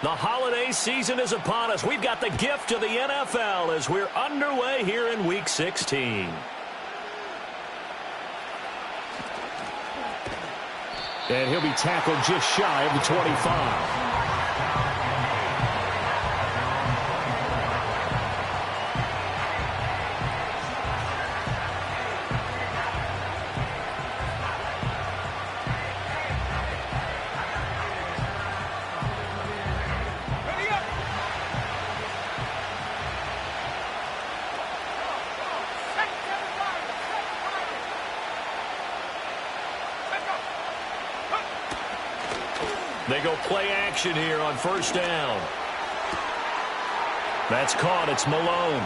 The holiday season is upon us. We've got the gift of the NFL as we're underway here in Week 16. And he'll be tackled just shy of the 25. They go play action here on first down. That's caught. It's Malone.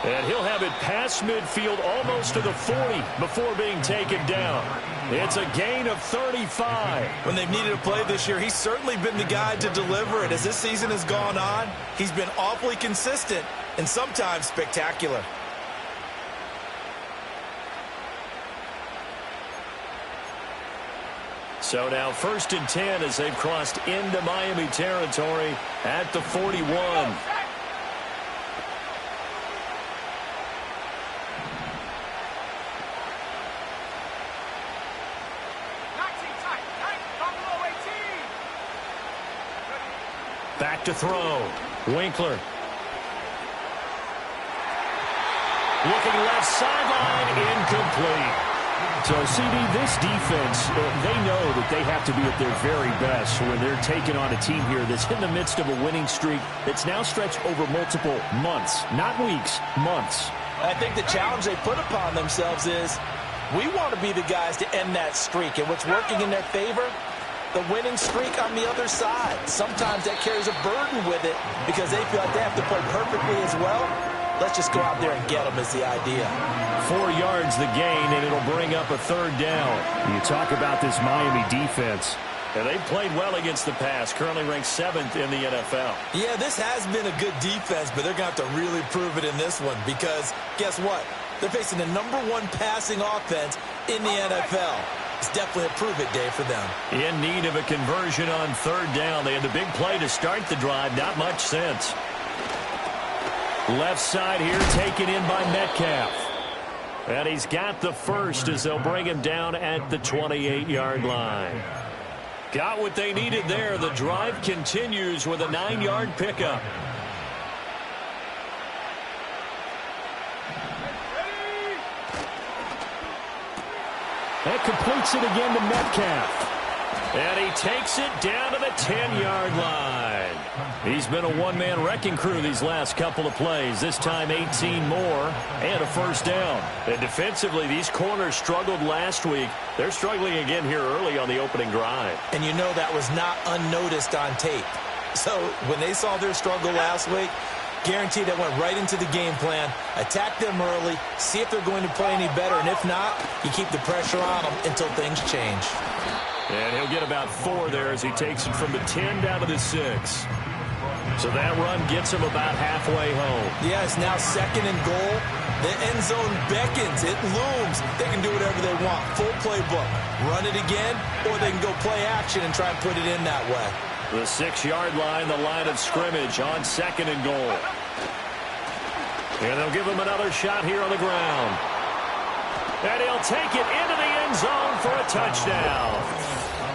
And he'll have it past midfield almost to the 40 before being taken down. It's a gain of 35. When they've needed a play this year, he's certainly been the guy to deliver it. As this season has gone on, he's been awfully consistent and sometimes spectacular. So now 1st and 10 as they've crossed into Miami territory at the 41. Back to throw. Winkler. Looking left sideline, incomplete. So, CD, this defense, they know that they have to be at their very best when they're taking on a team here that's in the midst of a winning streak that's now stretched over multiple months, not weeks, months. I think the challenge they put upon themselves is we want to be the guys to end that streak. And what's working in their favor? The winning streak on the other side. Sometimes that carries a burden with it because they feel like they have to play perfectly as well. Let's just go out there and get them is the idea. 4 yards the gain, and it'll bring up a 3rd down. You talk about this Miami defense. And they played well against the pass, currently ranked 7th in the NFL. Yeah, this has been a good defense, but they're going to have to really prove it in this one because guess what? They're facing the #1 passing offense in the NFL. It's definitely a prove-it day for them. In need of a conversion on 3rd down. They had the big play to start the drive, not much since. Left side here taken in by Metcalf. And he's got the first as they'll bring him down at the 28-yard line. Got what they needed there. The drive continues with a 9-yard pickup. That completes it again to Metcalf. And he takes it down to the 10-yard line. He's been a one-man wrecking crew these last couple of plays. This time 18 more and a first down. And defensively, these corners struggled last week. They're struggling again here early on the opening drive. And you know that was not unnoticed on tape. So when they saw their struggle last week, guaranteed that went right into the game plan. Attack them early, see if they're going to play any better. And if not, you keep the pressure on them until things change. And he'll get about 4 there as he takes it from the 10 down to the 6. So that run gets him about halfway home. Yeah, it's now 2nd and goal. The end zone beckons. It looms. They can do whatever they want. Full playbook. Run it again, or they can go play action and try and put it in that way. The 6-yard line, the line of scrimmage on 2nd and goal. And they'll give him another shot here on the ground. And he'll take it into the end zone for a touchdown.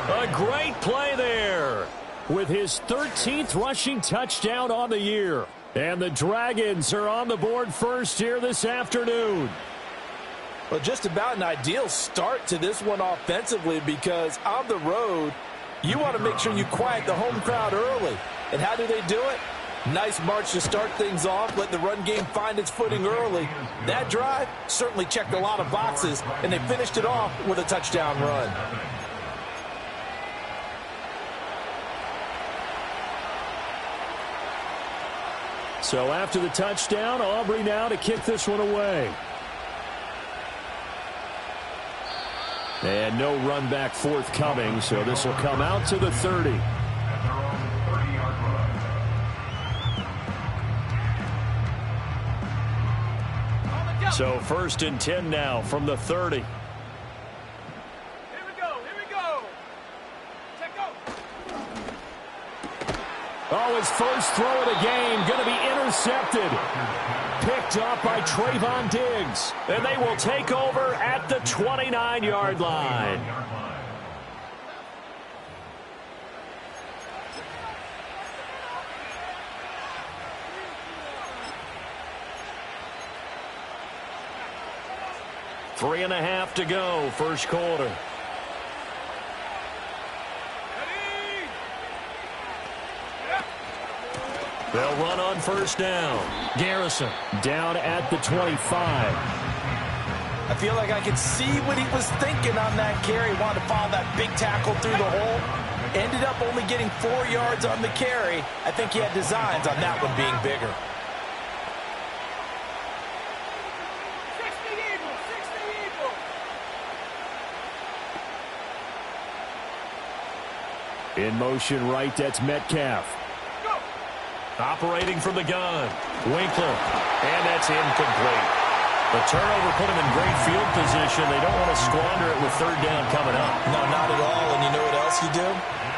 A great play there with his 13th rushing touchdown on the year. And the Dragons are on the board first here this afternoon. Well, just about an ideal start to this one offensively because on the road, you want to make sure you quiet the home crowd early. And how do they do it? Nice march to start things off. Let the run game find its footing early. That drive certainly checked a lot of boxes, and they finished it off with a touchdown run. So after the touchdown, Aubrey now to kick this one away. And no run back forthcoming, so this will come out to the 30. So 1st and 10 now from the 30. Here we go. Check go. his first throw of the game. Going to be intercepted. Picked up by Trayvon Diggs. And they will take over at the 29-yard line. Three and a half to go, first quarter. They'll run on first down. Garrison down at the 25. I feel like I could see what he was thinking on that carry. Wanted to follow that big tackle through the hole. Ended up only getting 4 yards on the carry. I think he had designs on that one being bigger. In motion right, that's Metcalf. Operating from the gun. Winkler. And that's incomplete. The turnover put him in great field position. They don't want to squander it with third down coming up. No, not at all. And you know what else you do?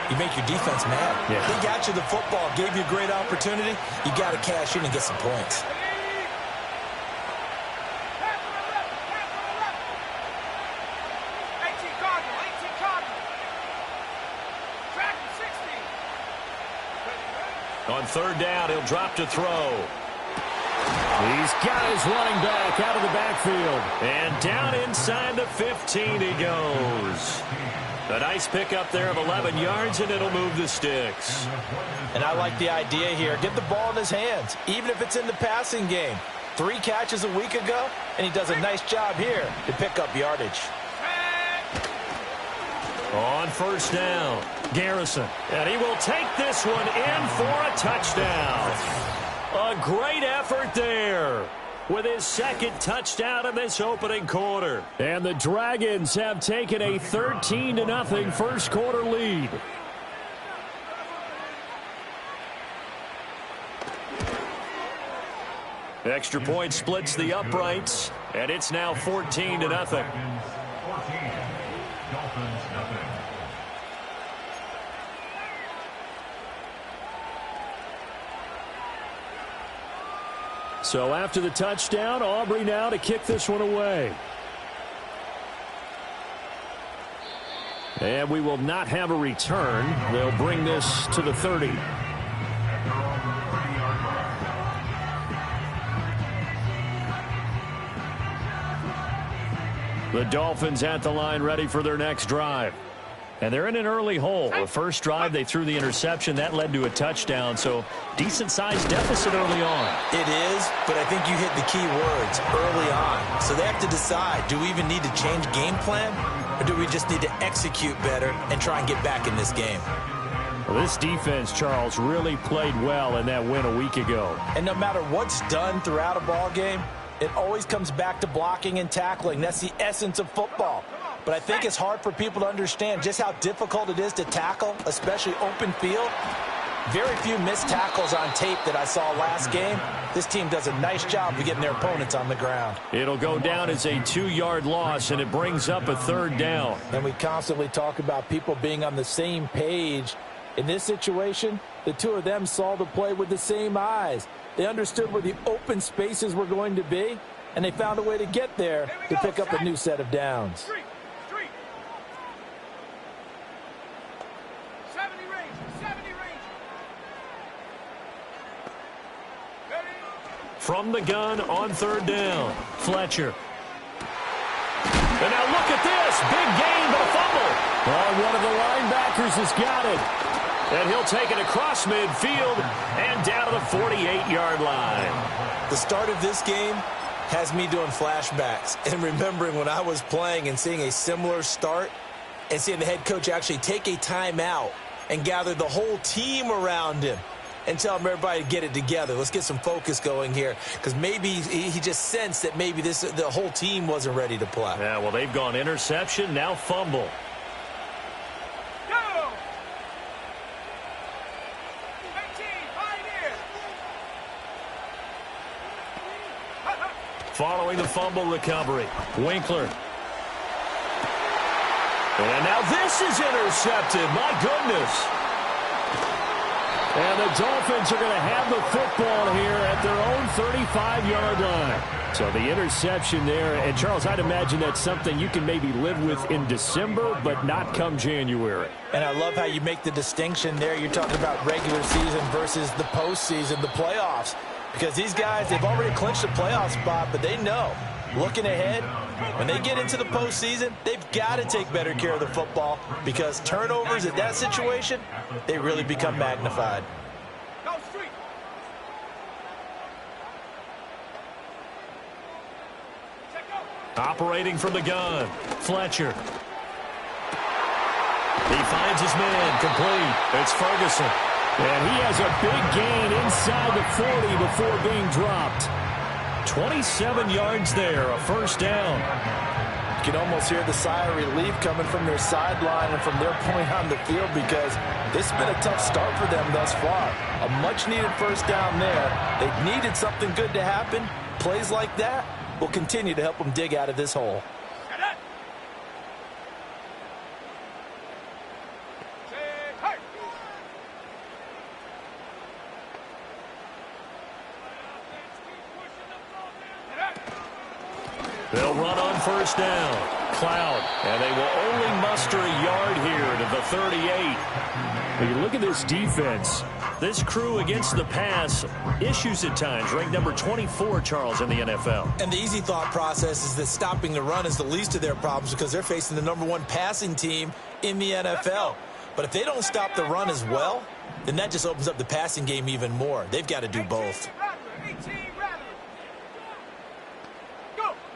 You make your defense mad. Yeah. They got you the football, gave you a great opportunity. You got to cash in and get some points. On third down, he'll drop to throw. He's got his running back out of the backfield. And down inside the 15 he goes. A nice pickup there of 11 yards, and it'll move the sticks. And I like the idea here. Get the ball in his hands, even if it's in the passing game. 3 catches a week ago, and he does a nice job here to pick up yardage. On first down, Garrison. And he will take this one in for a touchdown. A great effort there with his second touchdown in this opening quarter. And the Dragons have taken a 13-0 first quarter lead. Extra point splits the uprights, and it's now 14-0. So after the touchdown, Aubrey now to kick this one away. And we will not have a return. They'll bring this to the 30. The Dolphins at the line ready for their next drive. And they're in an early hole. The first drive, they threw the interception. That led to a touchdown, so decent-sized deficit early on. It is, but I think you hit the key words, early on. So they have to decide, do we even need to change game plan, or do we just need to execute better and try and get back in this game? Well, this defense, Charles, really played well in that win a week ago. And no matter what's done throughout a ball game, it always comes back to blocking and tackling. That's the essence of football. But I think it's hard for people to understand just how difficult it is to tackle, especially open field. Very few missed tackles on tape that I saw last game. This team does a nice job of getting their opponents on the ground. It'll go down as a 2-yard loss, and it brings up a third down. And we constantly talk about people being on the same page. In this situation, the two of them saw the play with the same eyes. They understood where the open spaces were going to be, and they found a way to get there to pick up a new set of downs. From the gun on third down, Fletcher. And now look at this. Big gain, but a fumble. Oh, one of the linebackers has got it. And he'll take it across midfield and down to the 48-yard line. The start of this game has me doing flashbacks and remembering when I was playing and seeing a similar start and seeing the head coach actually take a timeout and gather the whole team around him and tell everybody to get it together. Let's get some focus going here, because maybe he just sensed that maybe the whole team wasn't ready to play. Yeah, well, they've gone interception, now fumble. Go! Following the fumble recovery, Winkler. And now this is intercepted. My goodness. And the Dolphins are going to have the football here at their own 35-yard line. So the interception there. And, Charles, I'd imagine that's something you can maybe live with in December, but not come January. And I love how you make the distinction there. You're talking about regular season versus the postseason, the playoffs. Because these guys, they've already clinched a playoff spot, but they know, looking ahead, when they get into the postseason, they've got to take better care of the football because turnovers in that situation, they really become magnified. Operating from the gun, Fletcher. He finds his man, complete. It's Ferguson. And he has a big gain inside the 40 before being dropped. 27 yards there, a first down. You can almost hear the sigh of relief coming from their sideline and from their point on the field because this has been a tough start for them thus far. A much-needed first down there. They needed something good to happen. Plays like that will continue to help them dig out of this hole. They'll run on first down. Cloud. And they will only muster a yard here to the 38. When you look at this defense, this crew against the pass, issues at times, ranked number 24, Charles, in the NFL. And the easy thought process is that stopping the run is the least of their problems because they're facing the #1 passing team in the NFL. But if they don't stop the run as well, then that just opens up the passing game even more. They've got to do both.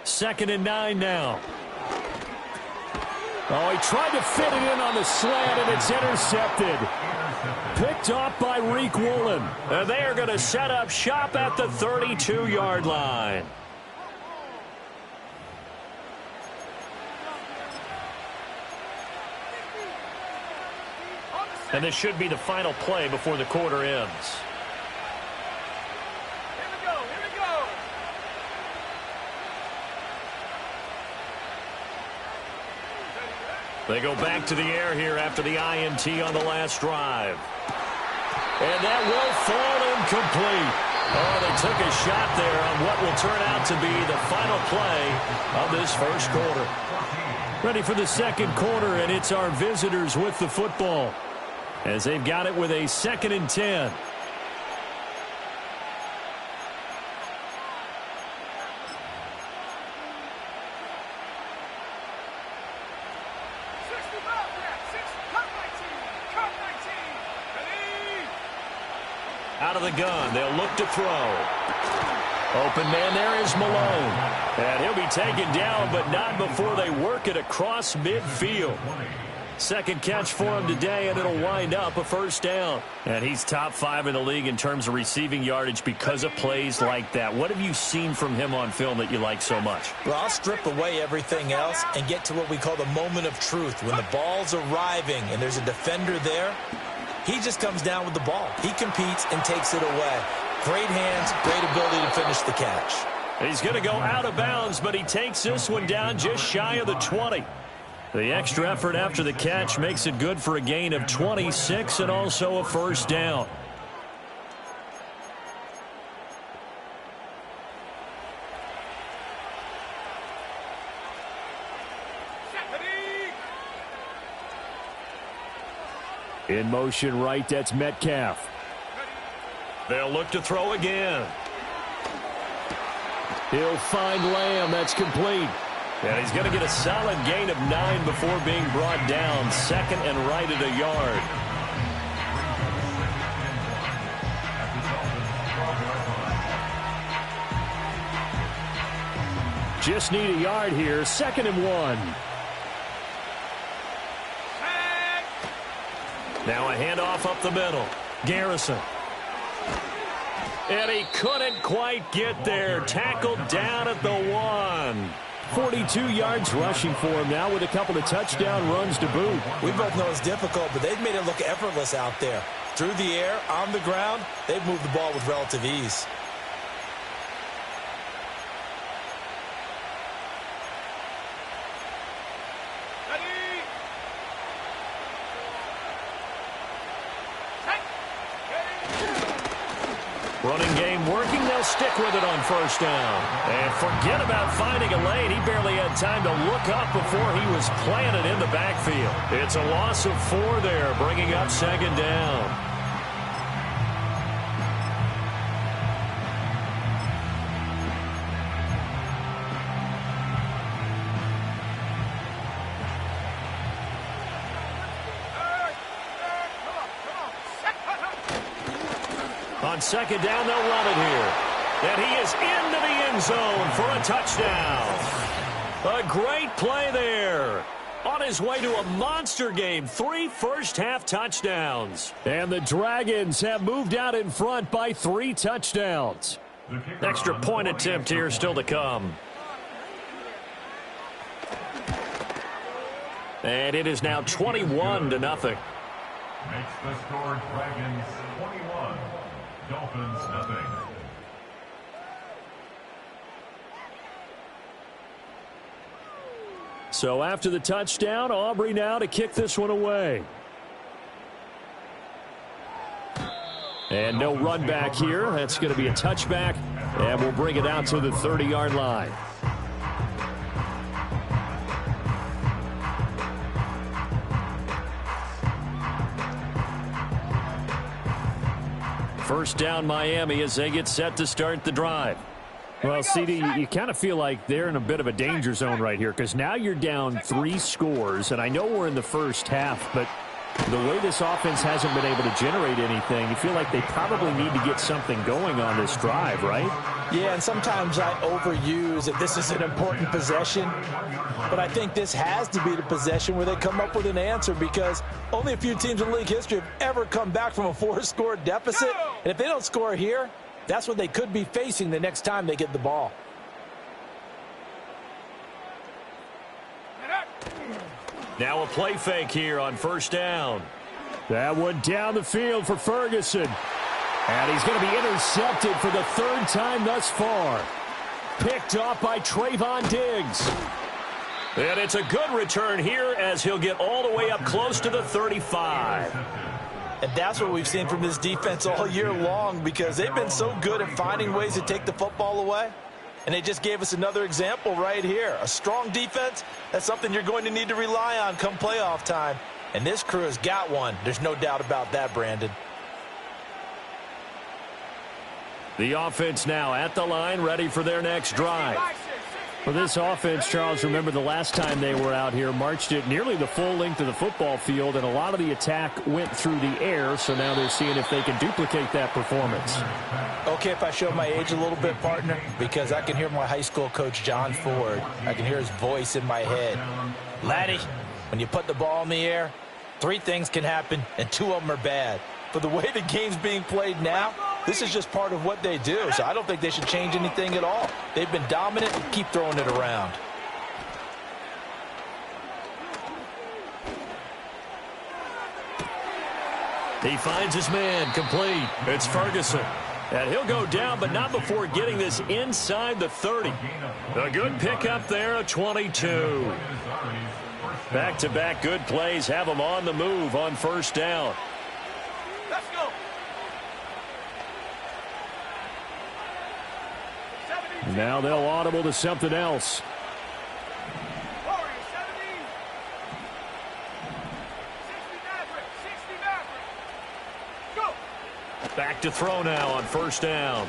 2nd and 9 now. Oh, he tried to fit it in on the slant, and it's intercepted. Picked off by Reek Woolen. And they are going to set up shop at the 32-yard line. And this should be the final play before the quarter ends. They go back to the air here after the INT on the last drive. And that will fall incomplete. Oh, they took a shot there on what will turn out to be the final play of this first quarter. Ready for the second quarter, and it's our visitors with the football as they've got it with a 2nd and 10. Out of the gun, they'll look to throw. Open man there is Malone. And he'll be taken down, but not before they work it across midfield. Second catch for him today, and it'll wind up a first down. And he's top 5 in the league in terms of receiving yardage because of plays like that. What have you seen from him on film that you like so much? Well, I'll strip away everything else and get to what we call the moment of truth. When the ball's arriving and there's a defender there, he just comes down with the ball. He competes and takes it away. Great hands, great ability to finish the catch. He's going to go out of bounds, but he takes this one down just shy of the 20. The extra effort after the catch makes it good for a gain of 26 and also a first down. In motion right, that's Metcalf. They'll look to throw again. He'll find Lamb. That's complete. And he's going to get a solid gain of 9 before being brought down. 2nd and right at a yard. Just need a yard here. 2nd and 1. Now a handoff up the middle. Garrison. And he couldn't quite get there. Tackled down at the 1. 42 yards rushing for him now with a couple of touchdown runs to boot. We both know it's difficult, but they've made it look effortless out there. Through the air, on the ground, they've moved the ball with relative ease. Running game working. They'll stick with it on first down. And forget about finding a lane. He barely had time to look up before he was planted in the backfield. It's a loss of 4 there, bringing up second down. On second down, they'll run it here. And he is into the end zone for a touchdown. A great play there. On his way to a monster game, 3 first-half touchdowns. And the Dragons have moved out in front by 3 touchdowns. Extra point attempt here still to come. And it is now 21-0. Makes the score Dragons 21. Dolphins nothing. So after the touchdown, Aubrey now to kick this one away. And no run back here. That's going to be a touchback, and we'll bring it out to the 30-yard line. First down, Miami, as they get set to start the drive. Well, CD, you kind of feel like they're in a bit of a danger zone right here because now you're down 3 scores, and I know we're in the first half, but the way this offense hasn't been able to generate anything, you feel like they probably need to get something going on this drive, right? Yeah, and sometimes I overuse if this is an important possession, but I think this has to be the possession where they come up with an answer because only a few teams in league history have ever come back from a 4-score deficit, and if they don't score here, that's what they could be facing the next time they get the ball. Now a play fake here on first down. That one down the field for Ferguson. And he's going to be intercepted for the 3rd time thus far. Picked off by Trayvon Diggs. And it's a good return here as he'll get all the way up close to the 35. And that's what we've seen from this defense all year long because they've been so good at finding ways to take the football away. And they just gave us another example right here. A strong defense, that's something you're going to need to rely on come playoff time. And this crew has got one. There's no doubt about that, Brandon. The offense now at the line, ready for their next drive. For this offense, Charles, remember the last time they were out here, marched it nearly the full length of the football field, and a lot of the attack went through the air, so now they're seeing if they can duplicate that performance. Okay, if I show my age a little bit, partner, because I can hear my high school coach, John Ford. I can hear his voice in my head. Laddie, when you put the ball in the air, 3 things can happen, and 2 of them are bad. For the way the game's being played now, this is just part of what they do, so I don't think they should change anything at all. They've been dominant and keep throwing it around. He finds his man complete. It's Ferguson. And he'll go down, but not before getting this inside the 30. A good pickup there, a 22. Back-to-back good plays have him on the move on first down. Let's go. Now they'll audible to something else. Warriors 70. 60 Maverick. 60 Maverick. Go. Back to throw now on first down.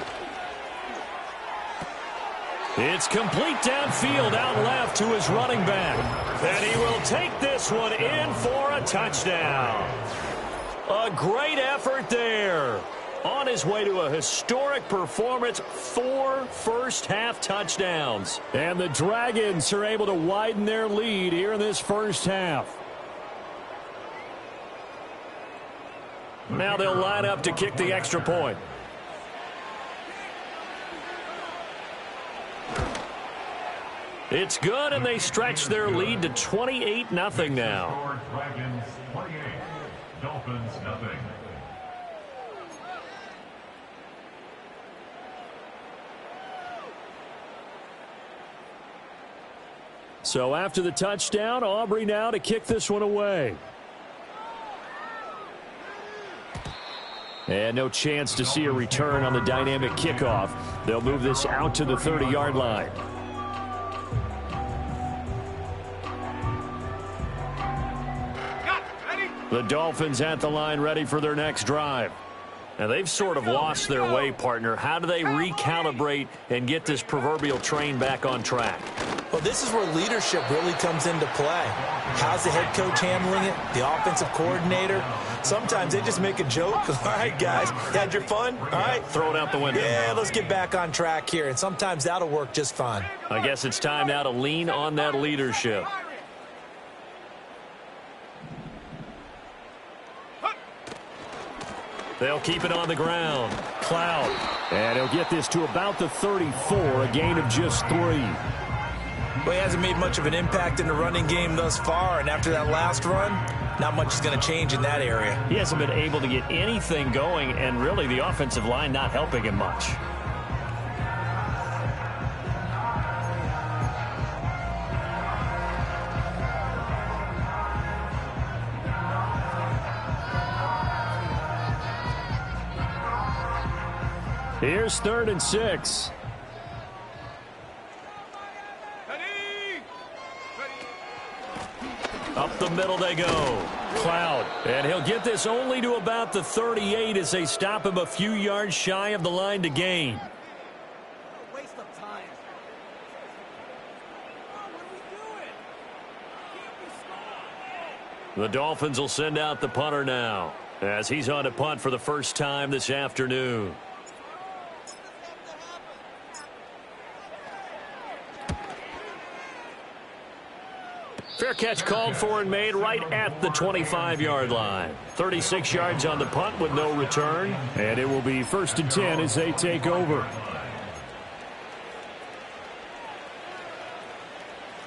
It's complete downfield out left to his running back. And he will take this one in for a touchdown. A great effort there. On his way to a historic performance, 4 first-half touchdowns. And the Dragons are able to widen their lead here in this first half. Now they'll line up to kick the extra point. It's good, and they stretch their lead to 28-0 now. Dragons 28. Dolphins nothing. So after the touchdown, Aubrey now to kick this one away. And no chance to see a return on the dynamic kickoff. They'll move this out to the 30-yard line. The Dolphins at the line, ready for their next drive. Now, they've sort of lost their way, partner. How do they recalibrate and get this proverbial train back on track? Well, this is where leadership really comes into play. How's the head coach handling it? The offensive coordinator? Sometimes they just make a joke. All right, guys, had your fun? All right. Throw it out the window. Yeah, let's get back on track here. And sometimes that'll work just fine. I guess it's time now to lean on that leadership. They'll keep it on the ground. Cloud. And he'll get this to about the 34, a gain of just 3. Well, he hasn't made much of an impact in the running game thus far, and after that last run, not much is going to change in that area. He hasn't been able to get anything going, and really the offensive line not helping him much. Here's 3rd and 6. Up the middle they go. Cloud. And he'll get this only to about the 38 as they stop him a few yards shy of the line to gain. Waste of time. What are we doing? Can't be smart. The Dolphins will send out the punter now as he's on to punt for the first time this afternoon. Fair catch called for and made right at the 25-yard line. 36 yards on the punt with no return. And it will be 1st and 10 as they take over.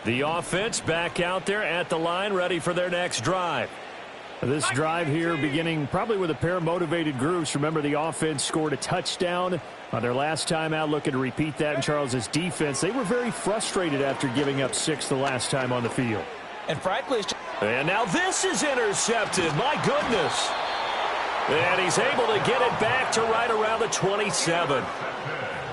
The offense back out there at the line, ready for their next drive. This drive here beginning probably with a pair of motivated groups. Remember, the offense scored a touchdown on their last time out, looking to repeat that in Charles's defense. They were very frustrated after giving up 6 the last time on the field. And frankly, and now this is intercepted. My goodness. And he's able to get it back to right around the 27.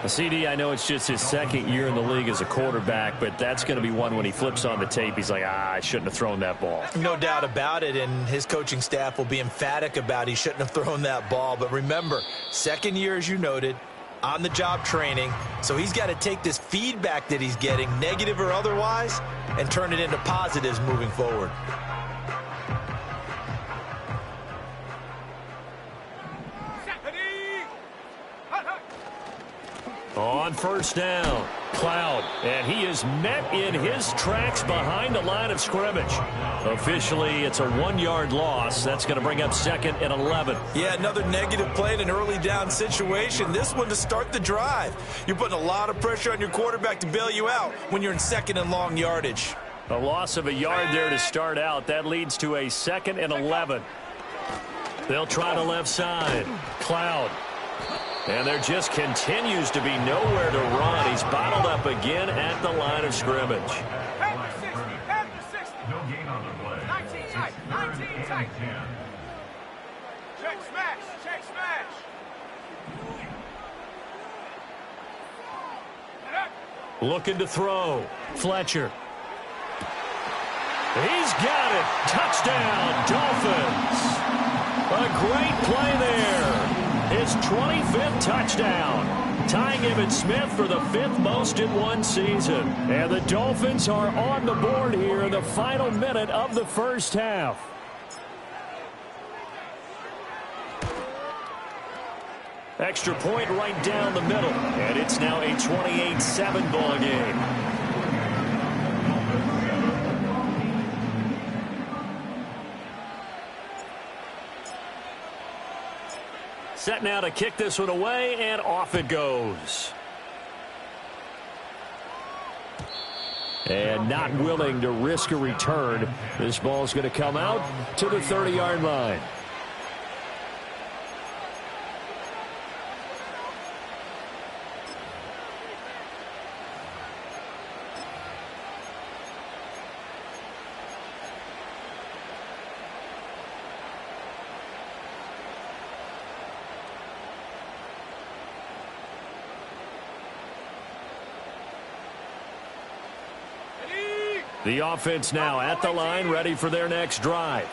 CD, I know it's just his 2nd year in the league as a quarterback, but that's going to be one when he flips on the tape. He's like, I shouldn't have thrown that ball. no doubt about it, and his coaching staff will be emphatic about he shouldn't have thrown that ball. But remember, 2nd year, as you noted, on-the-job training, so he's got to take this feedback that he's getting, negative or otherwise, and turn it into positives moving forward. On 1st down, Cloud, and he is met in his tracks behind the line of scrimmage. Officially, it's a 1-yard loss. That's going to bring up 2nd and 11. Yeah, another negative play in an early down situation. This one to start the drive. You're putting a lot of pressure on your quarterback to bail you out when you're in 2nd and long yardage. A loss of a yard there to start out. That leads to a 2nd and 11. They'll try the left side. Cloud. And there just continues to be nowhere to run. He's bottled up again at the line of scrimmage. After 60. No gain on the play. 19 tight. 19 tight. 10. Check smash. Check smash. Looking to throw. Fletcher. He's got it. Touchdown, Dolphins. A great play there. His 25th touchdown, tying Emmitt Smith for the 5th most in one season. And the Dolphins are on the board here in the final minute of the first half. Extra point right down the middle, and it's now a 28-7 ball game. Set now to kick this one away, and off it goes. And not willing to risk a return. This ball's going to come out to the 30-yard line. The offense now at the line, ready for their next drive.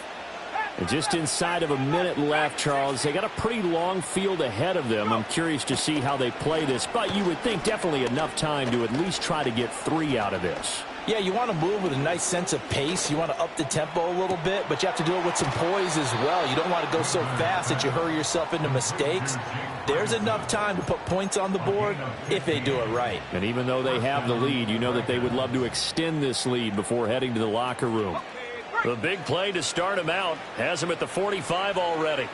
And just inside of a minute left, Charles. They got a pretty long field ahead of them. I'm curious to see how they play this, but you would think definitely enough time to at least try to get 3 out of this. Yeah, you want to move with a nice sense of pace. You want to up the tempo a little bit, but you have to do it with some poise as well. You don't want to go so fast that you hurry yourself into mistakes. There's enough time to put points on the board if they do it right. And even though they have the lead, you know that they would love to extend this lead before heading to the locker room. The big play to start him out has him at the 45 already.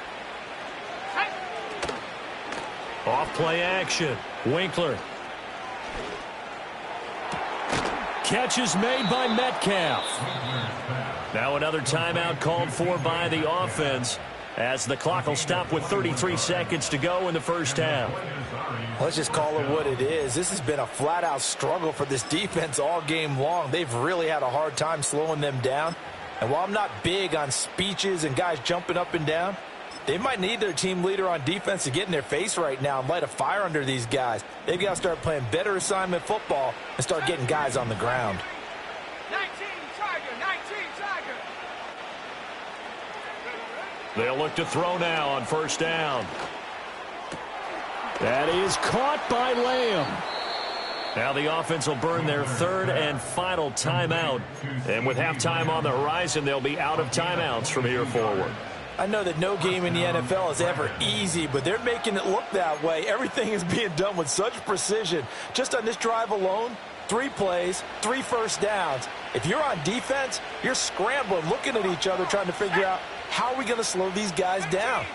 Off play action. Winkler. Catch is made by Metcalf. Now another timeout called for by the offense as the clock will stop with 33 seconds to go in the first half. Let's just call it what it is. This has been a flat-out struggle for this defense all game long. They've really had a hard time slowing them down. And while I'm not big on speeches and guys jumping up and down, they might need their team leader on defense to get in their face right now and light a fire under these guys. They've got to start playing better assignment football and start getting guys on the ground. 19 Tiger, 19 Tiger. They'll look to throw now on first down. That is caught by Lamb. Now the offense will burn their third and final timeout. And with halftime on the horizon, they'll be out of timeouts from here forward. I know that no game in the NFL is ever easy, but they're making it look that way. Everything is being done with such precision. Just on this drive alone, 3 plays, 3 first downs. If you're on defense, you're scrambling, looking at each other, trying to figure out how are we going to slow these guys down.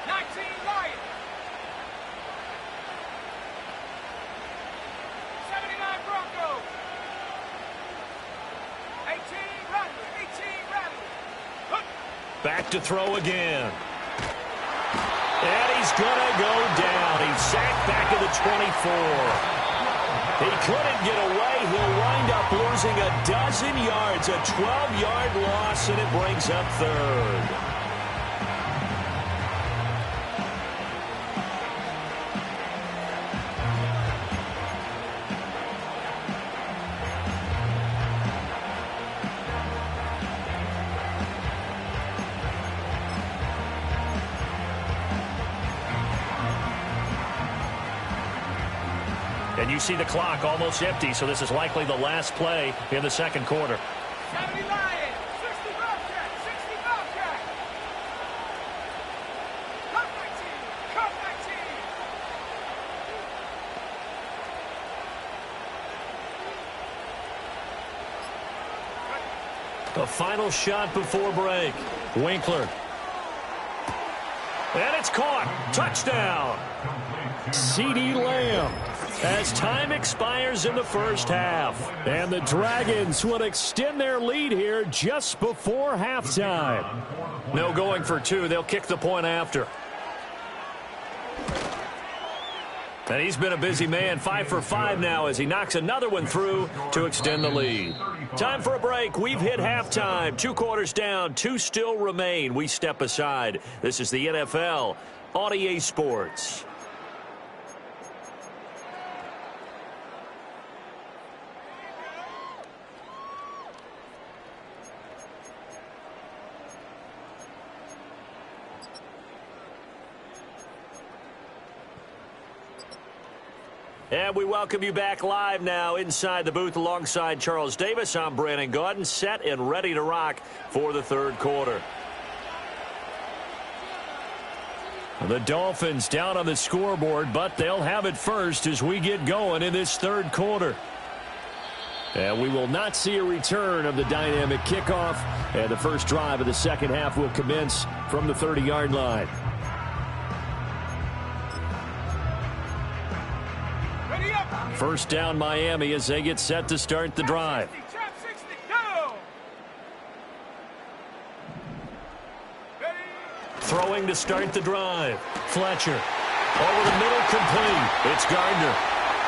19 Lions. 79 Broncos. 18 Rattlers. 18 Rattlers. Back to throw again. And he's going to go down. He's sacked back at the 24. He couldn't get away. He'll wind up losing a dozen yards, a 12-yard loss, and it brings up third. And you see the clock almost empty, so this is likely the last play in the second quarter. 70 Lions. 60 Bobcat. 60 Bobcat. Cut 19. Cut 19. The final shot before break. Winkler. And it's caught. Touchdown. CeeDee Lamb. As time expires in the first half. And the Dragons will extend their lead here just before halftime. No going for 2. They'll kick the point after. And he's been a busy man. 5 for 5 now as he knocks another one through to extend the lead. Time for a break. We've hit halftime. 2 quarters down. 2 still remain. We step aside. This is the NFL on EA Sports. And we welcome you back live now inside the booth alongside Charles Davis. I'm Brandon Gaudin, set and ready to rock for the third quarter. The Dolphins down on the scoreboard, but they'll have it first as we get going in this third quarter. And we will not see a return of the dynamic kickoff. And the first drive of the second half will commence from the 30-yard line. First down Miami as they get set to start the drive. Throwing to start the drive. Fletcher. Over the middle, complete. It's Gardner.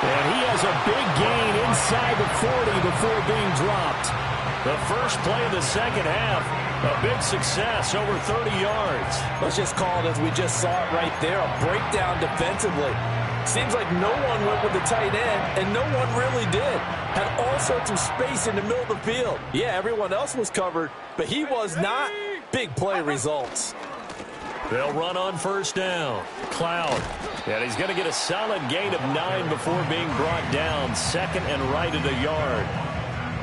And he has a big gain inside the 40 before being dropped. The first play of the second half, a big success, over 30 yards. Let's just call it as we just saw it right there, a breakdown defensively. Seems like no one went with the tight end, and no one really did. Had all sorts of space in the middle of the field. Yeah, everyone else was covered, but he was not. Big play results. They'll run on first down. Cloud. And he's going to get a solid gain of 9 before being brought down. Second and right at a yard.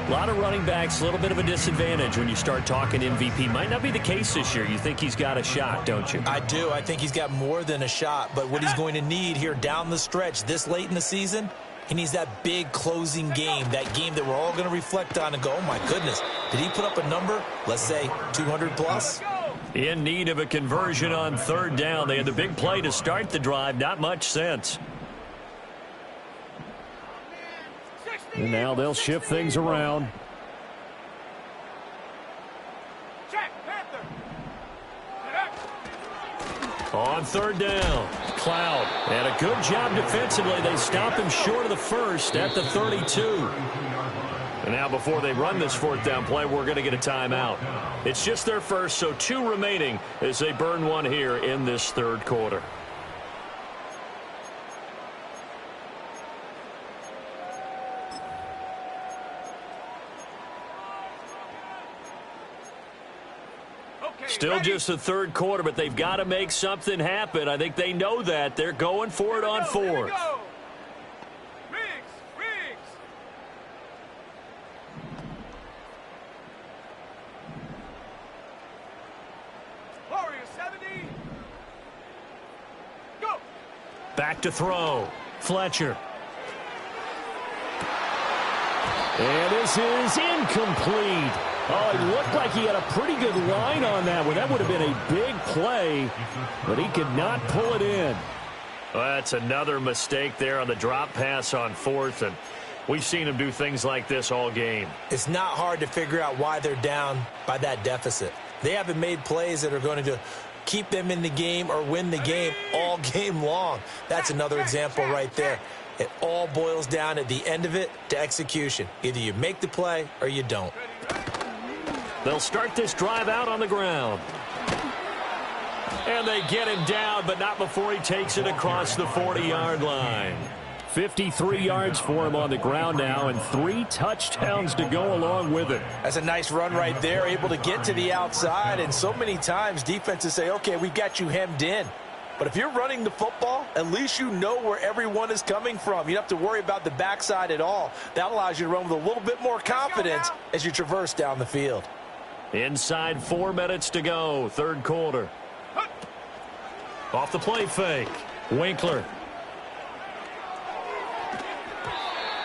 A lot of running backs, a little bit of a disadvantage when you start talking MVP. Might not be the case this year. You think he's got a shot, don't you? I do. I think he's got more than a shot. But what he's going to need here down the stretch this late in the season, he needs that big closing game, that game that we're all going to reflect on and go, oh, my goodness, did he put up a number, let's say 200 plus? In need of a conversion on third down. They had the big play to start the drive. Not much sense. And now they'll shift things around. On third down, Cloud. And a good job defensively. They stop him short of the first at the 32. And now before they run this fourth down play, we're going to get a timeout. It's just their first, so 2 remaining as they burn one here in this third quarter. Still just the third quarter, but they've got to make something happen. I think they know that. They're going for it on fourth. Back to throw. Fletcher. And this is incomplete. Oh, it looked like he had a pretty good line on that one. That would have been a big play, but he could not pull it in. Well, that's another mistake there on the drop pass on fourth, and we've seen him do things like this all game. It's not hard to figure out why they're down by that deficit. They haven't made plays that are going to keep them in the game or win the game all game long. That's another example right there. It all boils down at the end of it to execution. Either you make the play or you don't. They'll start this drive out on the ground. And they get him down, but not before he takes it across the 40-yard line. 53 yards for him on the ground now, and 3 touchdowns to go along with it. That's a nice run right there, able to get to the outside. And so many times defenses say, okay, we've got you hemmed in. But if you're running the football, at least you know where everyone is coming from. You don't have to worry about the backside at all. That allows you to run with a little bit more confidence as you traverse down the field. Inside 4 minutes to go, third quarter. Off the play fake. Winkler.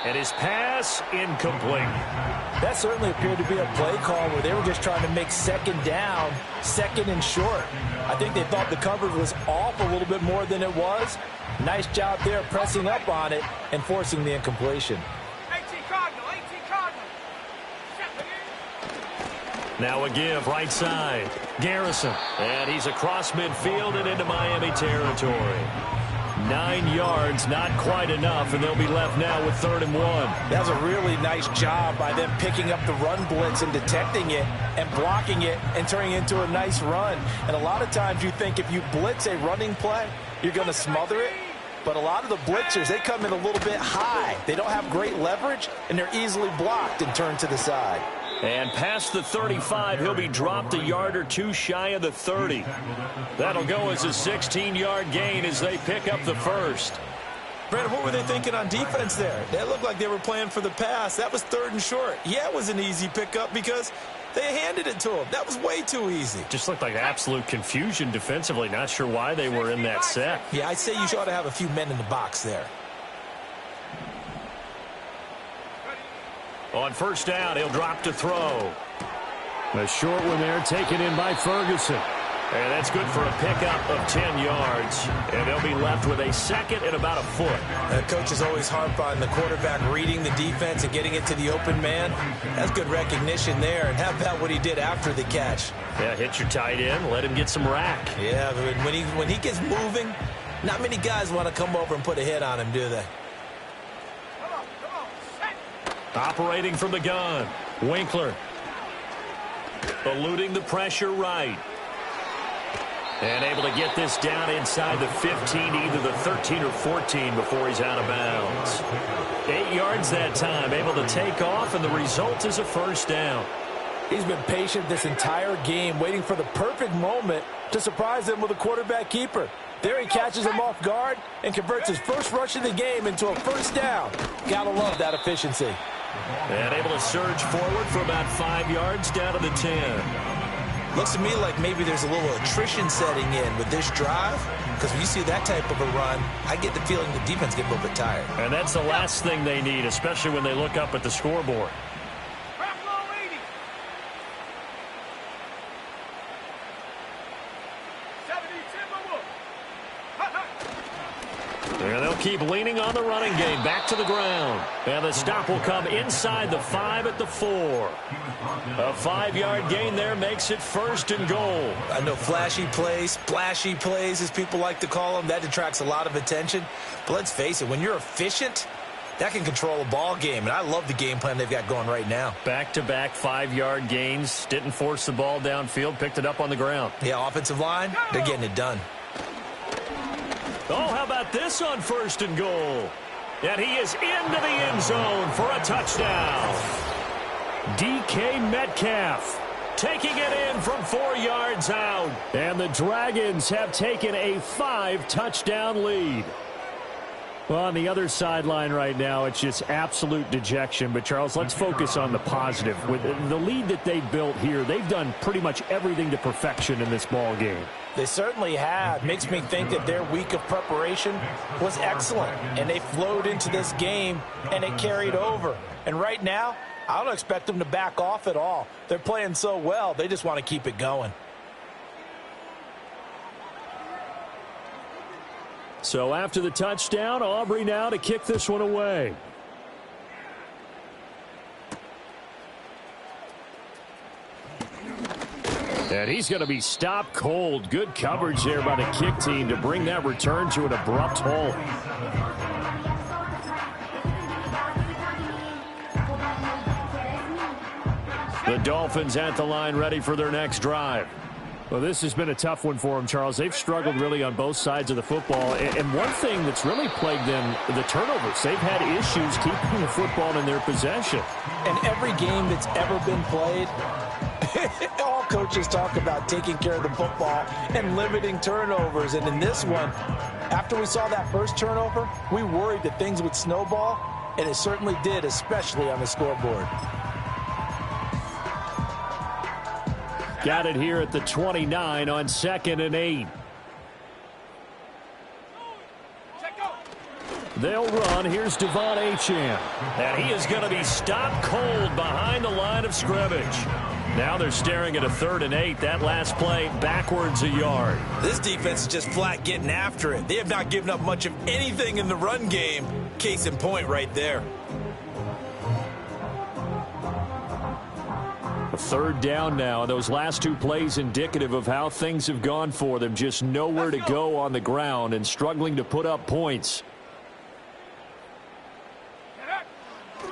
And his pass incomplete. That certainly appeared to be a play call where they were just trying to make second down, second and short. I think they thought the coverage was off a little bit more than it was. Nice job there pressing up on it and forcing the incompletion. Now a give, right side. Garrison. And he's across midfield and into Miami territory. 9 yards, not quite enough, and they'll be left now with 3rd and 1. That was a really nice job by them picking up the run blitz and detecting it and blocking it and turning it into a nice run. And a lot of times you think if you blitz a running play, you're going to smother it. But a lot of the blitzers, they come in a little bit high. They don't have great leverage, and they're easily blocked and turned to the side. And past the 35, he'll be dropped a yard or 2 shy of the 30. That'll go as a 16-yard gain as they pick up the first. Brandon, what were they thinking on defense there? They looked like they were playing for the pass. That was 3rd and short. Yeah, it was an easy pickup because they handed it to him. That was way too easy. Just looked like absolute confusion defensively. Not sure why they were in that set. Yeah, I'd say you ought to have a few men in the box there. On first down, he'll drop to throw. A short one there taken in by Ferguson. And that's good for a pickup of 10 yards. And they'll be left with a 2nd and about a foot. The coaches always harp on the quarterback reading the defense and getting it to the open man. That's good recognition there. And how about what he did after the catch? Yeah, hit your tight end, let him get some rack. Yeah, but when he gets moving, not many guys want to come over and put a hit on him, do they? Operating from the gun. Winkler. Eluding the pressure right. And able to get this down inside the 15, either the 13 or 14 before he's out of bounds. 8 yards that time, able to take off, and the result is a first down. He's been patient this entire game, waiting for the perfect moment to surprise them with a quarterback keeper. There he catches him off guard and converts his first rush of the game into a first down. Gotta love that efficiency. And able to surge forward for about 5 yards down to the 10. Looks to me like maybe there's a little attrition setting in with this drive, because when you see that type of a run, I get the feeling the defense gets a little bit tired. And that's the last thing they need, especially when they look up at the scoreboard. And they'll keep leaning on the running game. Back to the ground. And the stop will come inside the 5 at the 4. A 5-yard gain there makes it first and goal. I know flashy plays, splashy plays, as people like to call them, that detracts a lot of attention. But let's face it, when you're efficient, that can control a ball game. And I love the game plan they've got going right now. Back-to-back 5-yard gains. Didn't force the ball downfield. Picked it up on the ground. Yeah, offensive line, they're getting it done. Oh, how about this on first and goal? And he is into the end zone for a touchdown. DK Metcalf taking it in from 4 yards out. And the Dragons have taken a 5-touchdown lead. Well, on the other sideline right now, it's just absolute dejection. But, Charles, let's focus on the positive. With the lead that they built here, they've done pretty much everything to perfection in this ball game. They certainly have. Makes me think that their week of preparation was excellent. And they flowed into this game, and it carried over. And right now, I don't expect them to back off at all. They're playing so well, they just want to keep it going. So after the touchdown, Aubrey now to kick this one away. And he's going to be stopped cold. Good coverage there by the kick team to bring that return to an abrupt halt. The Dolphins at the line, ready for their next drive. Well, this has been a tough one for them, Charles. They've struggled really on both sides of the football. And one thing that's really plagued them, the turnovers. They've had issues keeping the football in their possession. And every game that's ever been played, all coaches talk about taking care of the football and limiting turnovers. And in this one, after we saw that first turnover, we worried that things would snowball, and it certainly did, especially on the scoreboard. Got it here at the 29 on 2nd and 8. They'll run. Here's Devon Achane. And he is going to be stopped cold behind the line of scrimmage. Now they're staring at a 3rd and 8. That last play backwards a yard. This defense is just flat getting after it. They have not given up much of anything in the run game. Case in point right there. A 3rd down now. Those last 2 plays indicative of how things have gone for them. Just nowhere to go on the ground and struggling to put up points.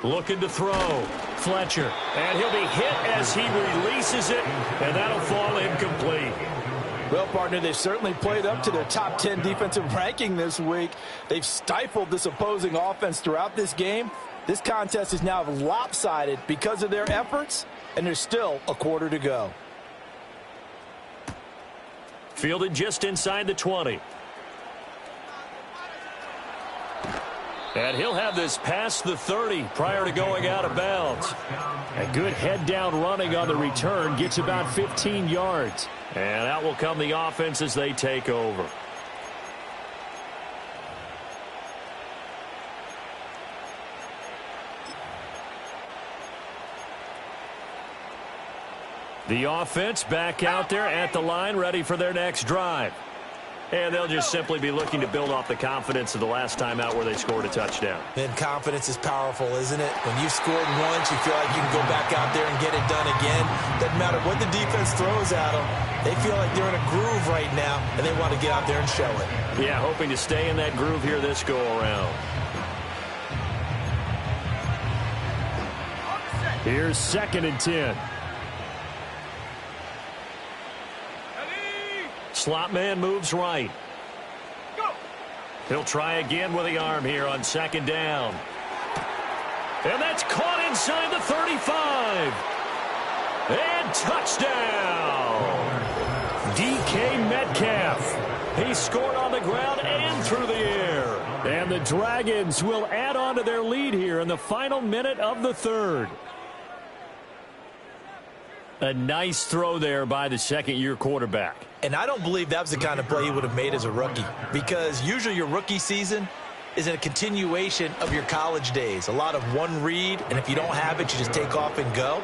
Looking to throw. Fletcher. And he'll be hit as he releases it, and that'll fall incomplete. Well, partner, they've certainly played up to their top 10 defensive ranking this week. They've stifled this opposing offense throughout this game. This contest is now lopsided because of their efforts, and there's still a quarter to go. Fielded just inside the 20. And he'll have this past the 30 prior to going out of bounds. A good head-down running on the return. Gets about 15 yards. And out will come the offense as they take over. The offense back out there at the line, ready for their next drive. And they'll just simply be looking to build off the confidence of the last time out where they scored a touchdown. And confidence is powerful, isn't it? When you've scored once, you feel like you can go back out there and get it done again. Doesn't matter what the defense throws at them. They feel like they're in a groove right now, and they want to get out there and show it. Yeah, hoping to stay in that groove here this go-around. Here's 2nd and 10. Slot man moves right. He'll try again with the arm here on 2nd down. And that's caught inside the 35. And touchdown. DK Metcalf. He scored on the ground and through the air. And the Dragons will add on to their lead here in the final minute of the 3rd. A nice throw there by the second-year quarterback. And I don't believe that was the kind of play he would have made as a rookie, because usually your rookie season is a continuation of your college days. A lot of one read, and if you don't have it, you just take off and go.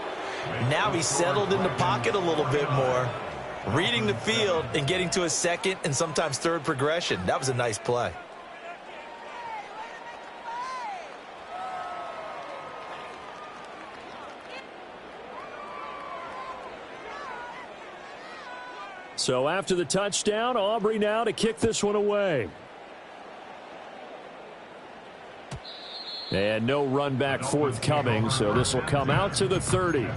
Now he's settled in the pocket a little bit more, reading the field and getting to a second and sometimes third progression. That was a nice play. So after the touchdown, Aubrey now to kick this one away. And no run back forthcoming, so this will come out to the 30.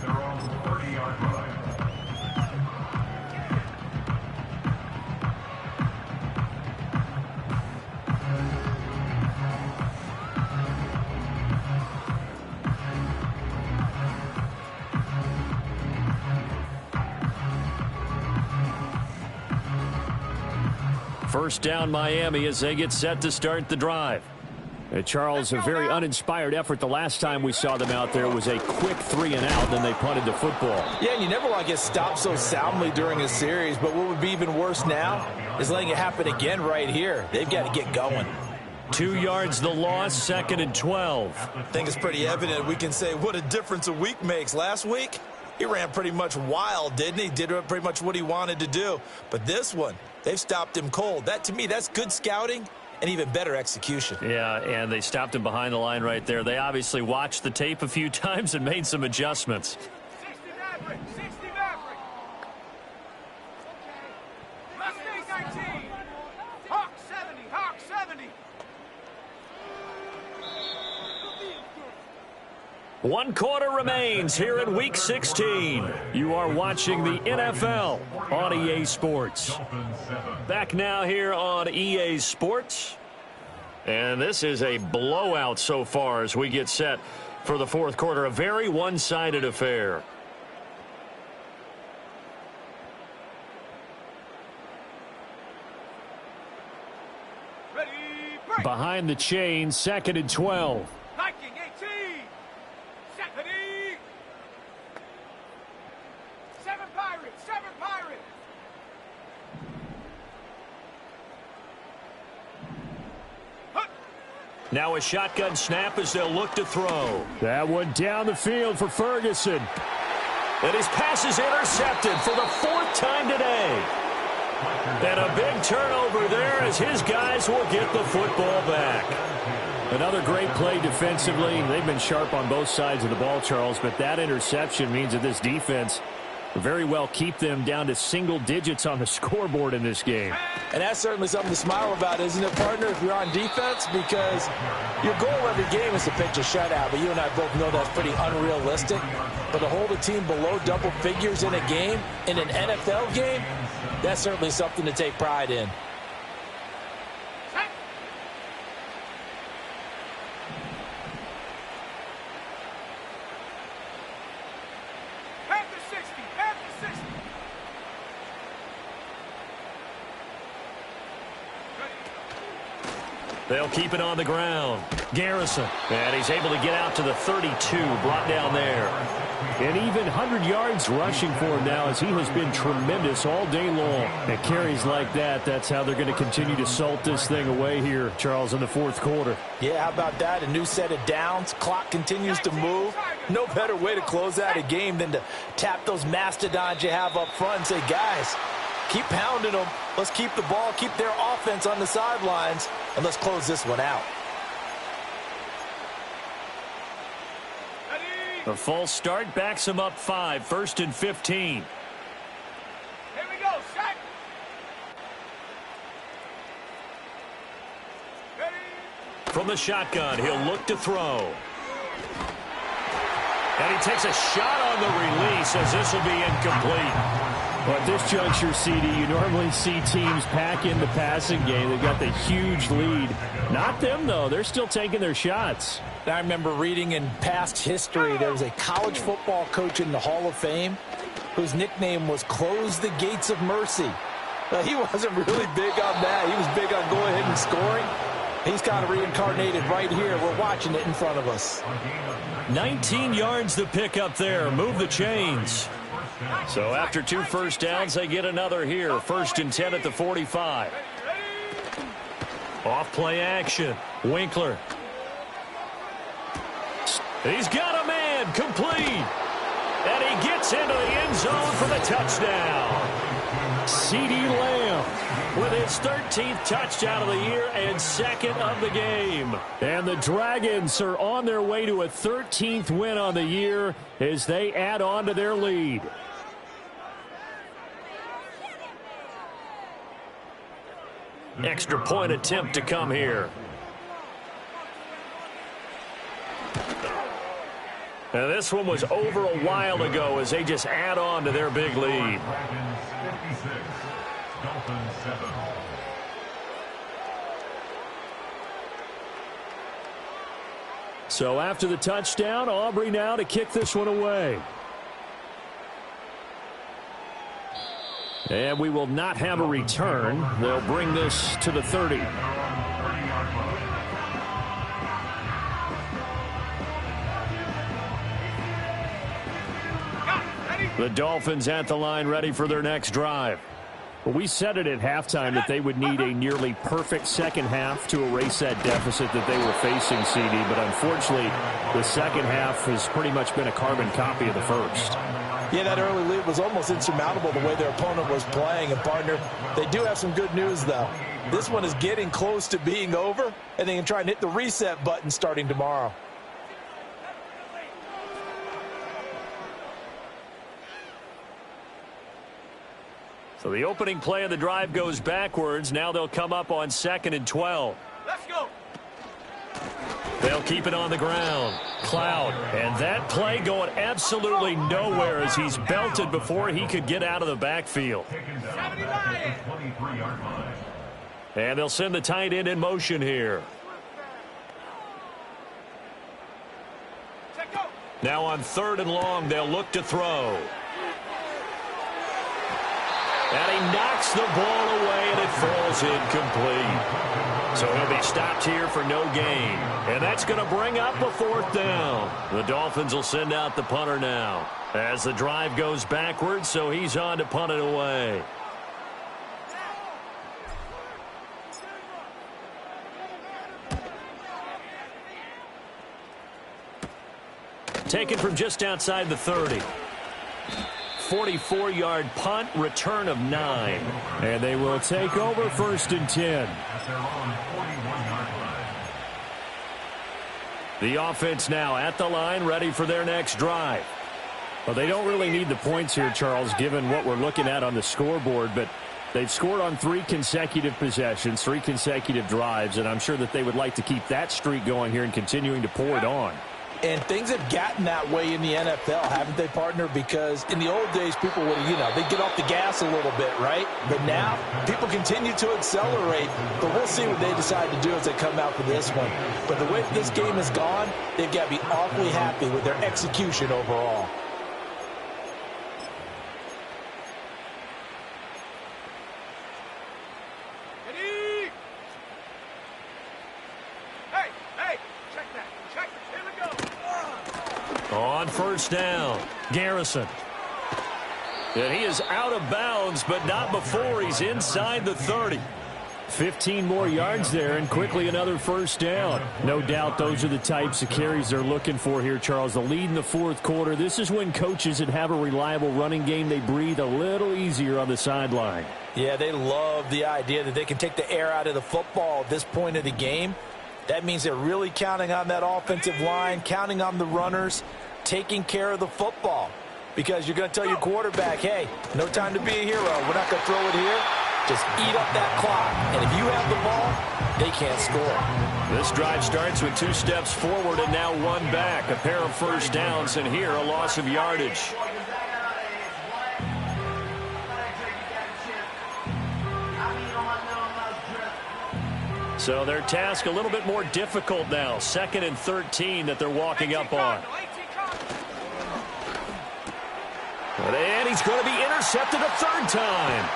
First down Miami as they get set to start the drive. Charles, a very uninspired effort. The last time we saw them out there was a quick 3 and out, then they punted the football. Yeah, and you never want to get stopped so soundly during a series, but what would be even worse now is letting it happen again right here. They've got to get going. 2 yards the loss, 2nd and 12. I think it's pretty evident. We can say what a difference a week makes. Last week, he ran pretty much wild, didn't he? Did pretty much what he wanted to do. But this one, they've stopped him cold. That, to me, that's good scouting and even better execution. Yeah, and they stopped him behind the line right there. They obviously watched the tape a few times and made some adjustments. 60 Maverick, 60 Maverick. Mustang 19. Hawk 70, Hawk 70. 1 quarter remains here in Week 16. You are watching the NFL on EA Sports. Back now here on EA Sports. And this is a blowout so far as we get set for the 4th quarter. A very one-sided affair. Ready, break. Behind the chain, 2nd and 12. Viking 18. Set, ready. 7 Pirates, 7 Pirates. Now a shotgun snap as they'll look to throw. That one down the field for Ferguson. And his pass is intercepted for the 4th time today. And a big turnover there as his guys will get the football back. Another great play defensively. They've been sharp on both sides of the ball, Charles, but that interception means that this defense very well keep them down to single digits on the scoreboard in this game. And that's certainly something to smile about, isn't it, partner, if you're on defense? Because your goal every game is to pitch a shutout, but you and I both know that's pretty unrealistic. But to hold a team below double figures in a game, in an NFL game, that's certainly something to take pride in. Panther 60, Panther 60. They'll keep it on the ground. Garrison. And he's able to get out to the 32, brought down there. And even 100 yards rushing for him now as he has been tremendous all day long. And carries like that, that's how they're going to continue to salt this thing away here, Charles, in the 4th quarter. Yeah, how about that? A new set of downs. Clock continues to move. No better way to close out a game than to tap those mastodons you have up front and say, guys, keep pounding them. Let's keep the ball, keep their offense on the sidelines, and let's close this one out. A false start backs him up 5, 1st and 15. Here we go, set. Ready. From the shotgun, he'll look to throw. And he takes a shot on the release as this will be incomplete. Well, at this juncture, CD, you normally see teams pack in the passing game. They've got the huge lead. Not them, though. They're still taking their shots. I remember reading in past history, there was a college football coach in the Hall of Fame whose nickname was Close the Gates of Mercy. He wasn't really big on that. He was big on going ahead and scoring. He's kind of reincarnated right here. We're watching it in front of us. 19 yards to pick up there. Move the chains. So after 2 first downs, they get another here. 1st and 10 at the 45. Off play action. Winkler. He's got a man. Complete. And he gets into the end zone for the touchdown. CeeDee Lamb with his 13th touchdown of the year and 2nd of the game. And the Dragons are on their way to a 13th win on the year as they add on to their lead. Extra point attempt to come here. And this one was over a while ago as they just add on to their big lead. So after the touchdown, Aubrey now to kick this one away. And we will not have a return. They'll bring this to the 30. The Dolphins at the line ready for their next drive. Well, we said it at halftime that they would need a nearly perfect second half to erase that deficit that they were facing, CD. But unfortunately, the second half has pretty much been a carbon copy of the first. Yeah, that early lead was almost insurmountable the way their opponent was playing. And, partner, they do have some good news, though. This one is getting close to being over, and they can try and hit the reset button starting tomorrow. So the opening play of the drive goes backwards. Now they'll come up on 2nd and 12. Let's go. They'll keep it on the ground. Cloud. And that play going absolutely nowhere as he's belted before he could get out of the backfield. And they'll send the tight end in motion here. Now on 3rd and long, they'll look to throw. And he knocks the ball away, and it falls incomplete. So he'll be stopped here for no gain. And that's going to bring up a 4th down. The Dolphins will send out the punter now as the drive goes backwards, so he's on to punt it away. Taken from just outside the 30. 44-yard punt, return of 9. And they will take over 1st and 10. The offense now at the line, ready for their next drive. Well, they don't really need the points here, Charles, given what we're looking at on the scoreboard, but they've scored on 3 consecutive possessions, 3 consecutive drives, and I'm sure that they would like to keep that streak going here and continuing to pour it on. And things have gotten that way in the NFL, haven't they, partner? Because in the old days, people would, they'd get off the gas a little bit, right? But now, people continue to accelerate. But we'll see what they decide to do as they come out for this one. But the way this game has gone, they've got to be awfully happy with their execution overall. On 1st down, Garrison. And he is out of bounds, but not before he's inside the 30. 15 more yards there, and quickly another 1st down. No doubt those are the types of carries they're looking for here, Charles. The lead in the 4th quarter. This is when coaches that have a reliable running game, they breathe a little easier on the sideline. Yeah, they love the idea that they can take the air out of the football at this point of the game. That means they're really counting on that offensive line, counting on the runners, taking care of the football. Because you're going to tell your quarterback, hey, no time to be a hero. We're not going to throw it here. Just eat up that clock. And if you have the ball, they can't score. This drive starts with 2 steps forward and now 1 back. A pair of first downs, and here a loss of yardage. So their task a little bit more difficult now. 2nd and 13 that they're walking up on. And he's going to be intercepted a 3rd time.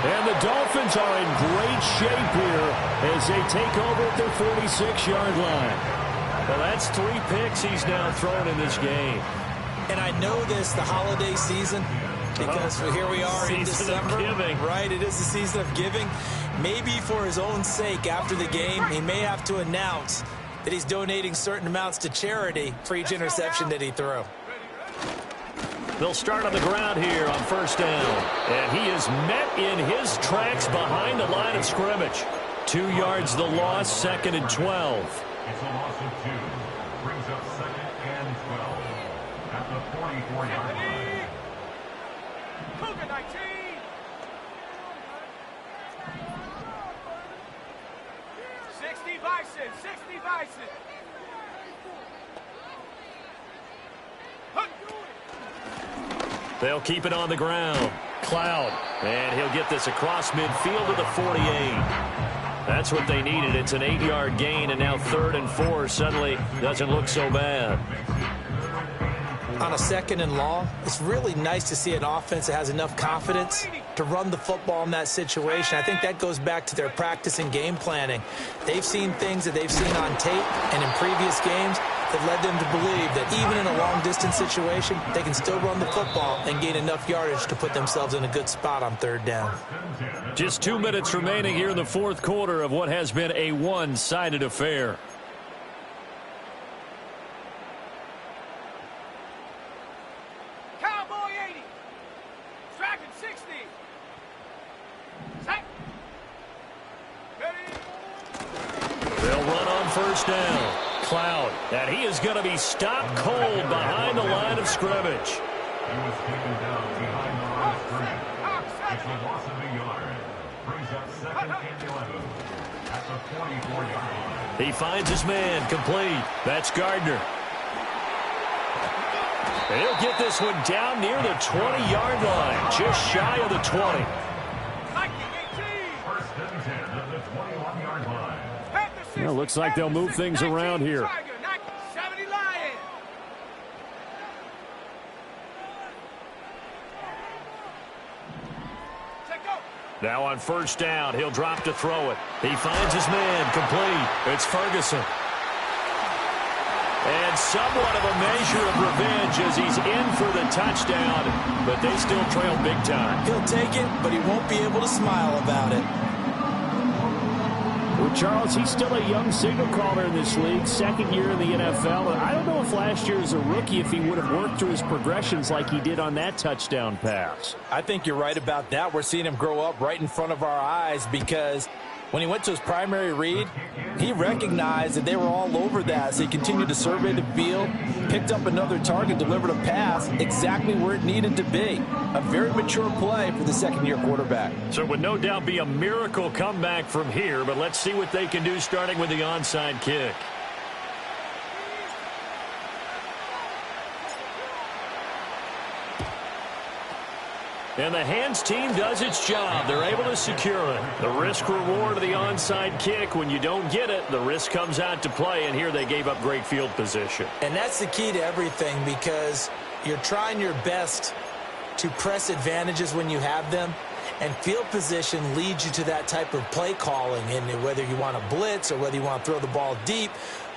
And the Dolphins are in great shape here as they take over at their 46-yard line. Well, that's 3 picks he's now thrown in this game. And I know this, the holiday season, because here we are in December. Right, it is the season of giving. Maybe for his own sake after the game, he may have to announce that he's donating certain amounts to charity for each interception that he threw. They'll start on the ground here on 1st down. And he is met in his tracks behind the line of scrimmage. 2 yards the loss, 2nd and 12. It's a loss of 2. Brings up 2nd and 12. At the 44-yard line. Cougar 19. Bison, 60 Bison. They'll keep it on the ground. Cloud. And he'll get this across midfield to the 48. That's what they needed. It's an 8-yard gain, and now 3rd and 4 suddenly doesn't look so bad. On a 2nd and long, it's really nice to see an offense that has enough confidence to run the football in that situation. I think that goes back to their practice and game planning. They've seen things that they've seen on tape and in previous games that led them to believe that even in a long-distance situation, they can still run the football and gain enough yardage to put themselves in a good spot on 3rd down. Just 2 minutes remaining here in the 4th quarter of what has been a one-sided affair. Down. Cloud. And he is going to be stopped cold behind the line of scrimmage. He was taken down behind the line of scrimmage. It's a loss of a yard. Brings up 2nd and 11 at the 44-yard line. He finds his man complete. That's Gardner. He'll get this one down near the 20-yard line, just shy of the 20. First and 10 at the 21-yard line. Well, looks like they'll move things around here. Now on 1st down, he'll drop to throw it. He finds his man complete. It's Ferguson. And somewhat of a measure of revenge as he's in for the touchdown, but they still trail big time. He'll take it, but he won't be able to smile about it. Well, Charles, he's still a young signal caller in this league, 2nd year in the NFL. And I don't know if last year as a rookie if he would have worked through his progressions like he did on that touchdown pass. I think you're right about that. We're seeing him grow up right in front of our eyes because when he went to his primary read, he recognized that they were all over that. So he continued to survey the field, picked up another target, delivered a pass exactly where it needed to be. A very mature play for the 2nd-year quarterback. So it would no doubt be a miracle comeback from here, but let's see what they can do starting with the onside kick. And the hands team does its job. They're able to secure it. The risk reward of the onside kick, when you don't get it, the risk comes out to play, and here they gave up great field position. And that's the key to everything because you're trying your best to press advantages when you have them, and field position leads you to that type of play calling. And whether you want to blitz or whether you want to throw the ball deep,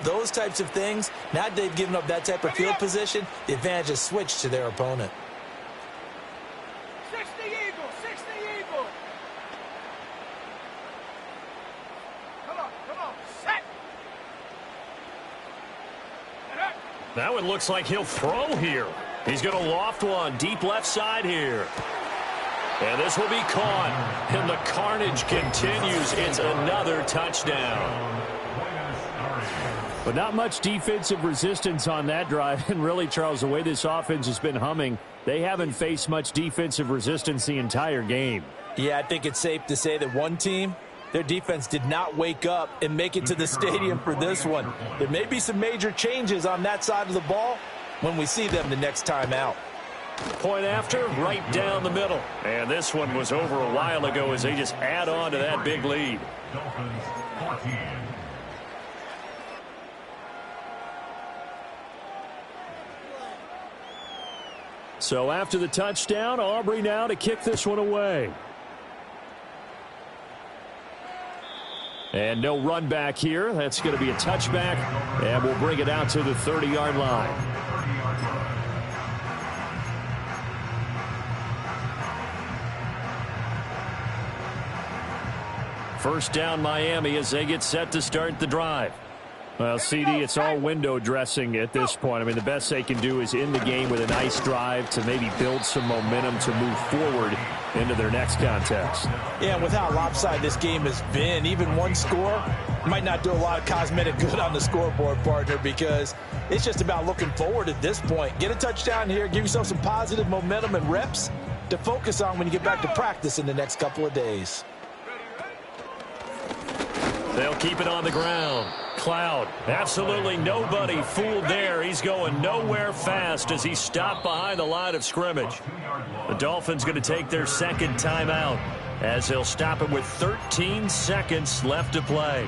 those types of things, now that they've given up that type of field position, the advantage is switched to their opponent. Now it looks like he'll throw here. He's going to loft one deep left side here. And this will be caught. And the carnage continues. It's another touchdown. But not much defensive resistance on that drive. And really, Charles, the way this offense has been humming, they haven't faced much defensive resistance the entire game. Yeah, I think it's safe to say that one team Their defense did not wake up and make it to the stadium for this one. There may be some major changes on that side of the ball when we see them the next time out. Point after, right down the middle. And this one was over a while ago as they just add on to that big lead. Dolphins 14. So after the touchdown, Aubrey now to kick this one away. And no run back here. That's going to be a touchback. And we'll bring it out to the 30-yard line. First down Miami as they get set to start the drive. Well, CD, it's all window dressing at this point. I mean, the best they can do is in the game with a nice drive to maybe build some momentum to move forward into their next contest. Yeah, with how lopsided this game has been, even one score might not do a lot of cosmetic good on the scoreboard, partner, because it's just about looking forward at this point. Get a touchdown here, give yourself some positive momentum and reps to focus on when you get back to practice in the next couple of days. They'll keep it on the ground. Cloud, absolutely nobody fooled there. He's going nowhere fast as he stopped behind the line of scrimmage. The Dolphins going to take their second timeout as they'll stop it with 13 seconds left to play.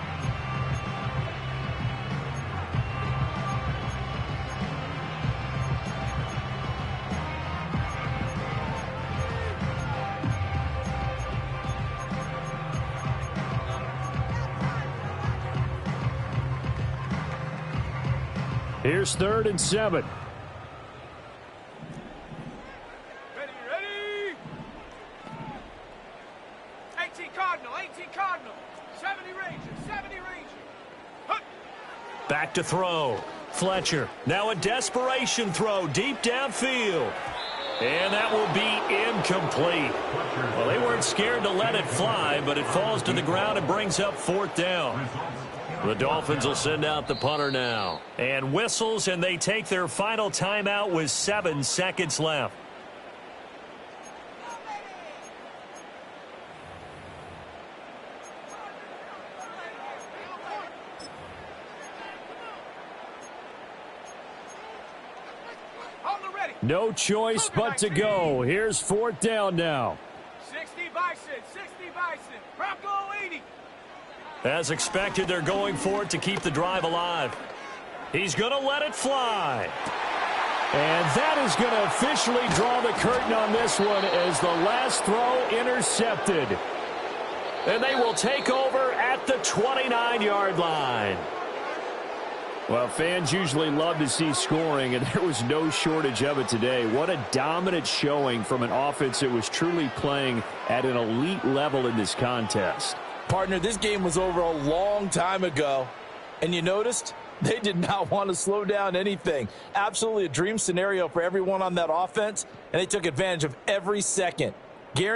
Here's 3rd and 7. Ready. 18 Cardinal. 70 Ranger. Back to throw. Fletcher. Now a desperation throw deep downfield. And that will be incomplete. Well, they weren't scared to let it fly, but it falls to the ground and brings up 4th down. The Dolphins will send out the punter now. And whistles, and they take their final timeout with 7 seconds left. No choice but to go. Here's 4th down now. 60 Bison. Bronco 80. As expected, they're going for it to keep the drive alive. He's going to let it fly. And that is going to officially draw the curtain on this one as the last throw intercepted. And they will take over at the 29-yard line. Well, fans usually love to see scoring, and there was no shortage of it today. What a dominant showing from an offense that was truly playing at an elite level in this contest. Partner, this game was over a long time ago, and you noticed they did not want to slow down anything. Absolutely a dream scenario for everyone on that offense, and they took advantage of every second